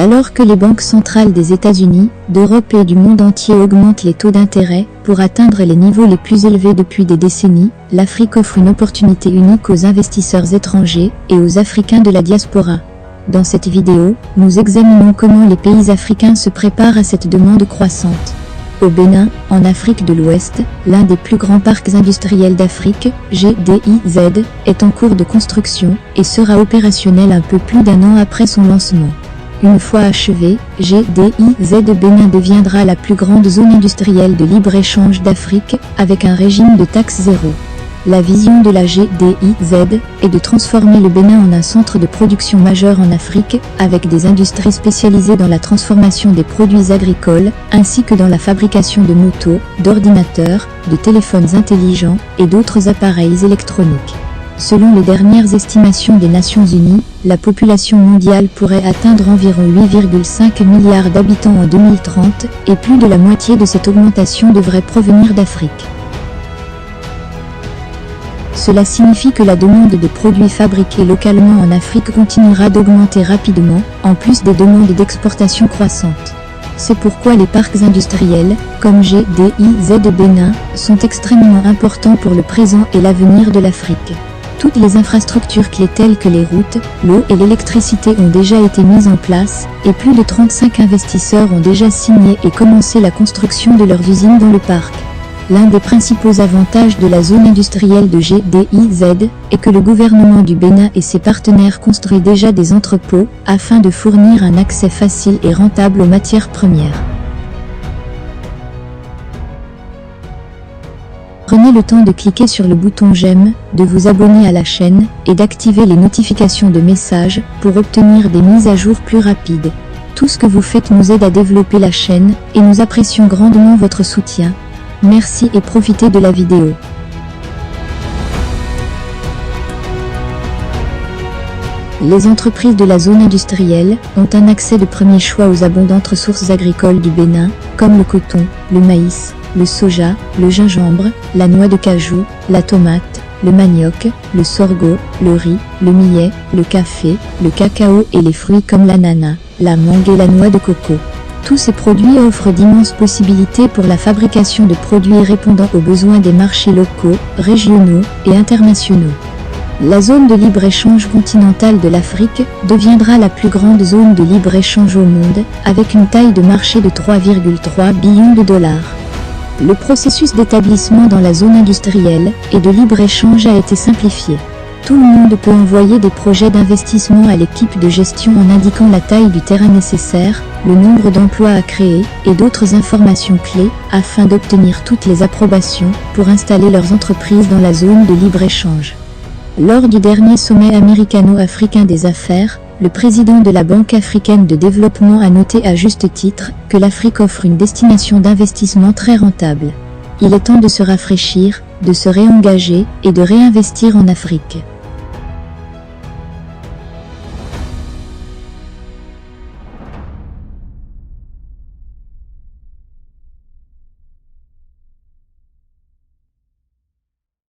Alors que les banques centrales des États-Unis, d'Europe et du monde entier augmentent les taux d'intérêt pour atteindre les niveaux les plus élevés depuis des décennies, l'Afrique offre une opportunité unique aux investisseurs étrangers et aux Africains de la diaspora. Dans cette vidéo, nous examinons comment les pays africains se préparent à cette demande croissante. Au Bénin, en Afrique de l'Ouest, l'un des plus grands parcs industriels d'Afrique, GDIZ, est en cours de construction et sera opérationnel un peu plus d'1 an après son lancement. Une fois achevé, GDIZ Bénin deviendra la plus grande zone industrielle de libre-échange d'Afrique, avec un régime de taxe zéro. La vision de la GDIZ est de transformer le Bénin en un centre de production majeur en Afrique, avec des industries spécialisées dans la transformation des produits agricoles, ainsi que dans la fabrication de motos, d'ordinateurs, de téléphones intelligents et d'autres appareils électroniques. Selon les dernières estimations des Nations Unies, la population mondiale pourrait atteindre environ 8,5 milliards d'habitants en 2030, et plus de la moitié de cette augmentation devrait provenir d'Afrique. Cela signifie que la demande de produits fabriqués localement en Afrique continuera d'augmenter rapidement, en plus des demandes d'exportation croissantes. C'est pourquoi les parcs industriels, comme GDIZ Bénin, sont extrêmement importants pour le présent et l'avenir de l'Afrique. Toutes les infrastructures clés telles que les routes, l'eau et l'électricité ont déjà été mises en place, et plus de 35 investisseurs ont déjà signé et commencé la construction de leurs usines dans le parc. L'un des principaux avantages de la zone industrielle de GDIZ est que le gouvernement du Bénin et ses partenaires construisent déjà des entrepôts afin de fournir un accès facile et rentable aux matières premières. Prenez le temps de cliquer sur le bouton j'aime, de vous abonner à la chaîne et d'activer les notifications de messages pour obtenir des mises à jour plus rapides. Tout ce que vous faites nous aide à développer la chaîne et nous apprécions grandement votre soutien. Merci et profitez de la vidéo. Les entreprises de la zone industrielle ont un accès de premier choix aux abondantes ressources agricoles du Bénin, comme le coton, le maïs, le soja, le gingembre, la noix de cajou, la tomate, le manioc, le sorgho, le riz, le millet, le café, le cacao et les fruits comme l'ananas, la mangue et la noix de coco. Tous ces produits offrent d'immenses possibilités pour la fabrication de produits répondant aux besoins des marchés locaux, régionaux et internationaux. La zone de libre-échange continentale de l'Afrique deviendra la plus grande zone de libre-échange au monde, avec une taille de marché de 3,3 billions de dollars. Le processus d'établissement dans la zone industrielle et de libre-échange a été simplifié. Tout le monde peut envoyer des projets d'investissement à l'équipe de gestion en indiquant la taille du terrain nécessaire, le nombre d'emplois à créer et d'autres informations clés afin d'obtenir toutes les approbations pour installer leurs entreprises dans la zone de libre-échange. Lors du dernier sommet américano-africain des affaires, le président de la Banque africaine de développement a noté à juste titre que l'Afrique offre une destination d'investissement très rentable. Il est temps de se rafraîchir, de se réengager et de réinvestir en Afrique.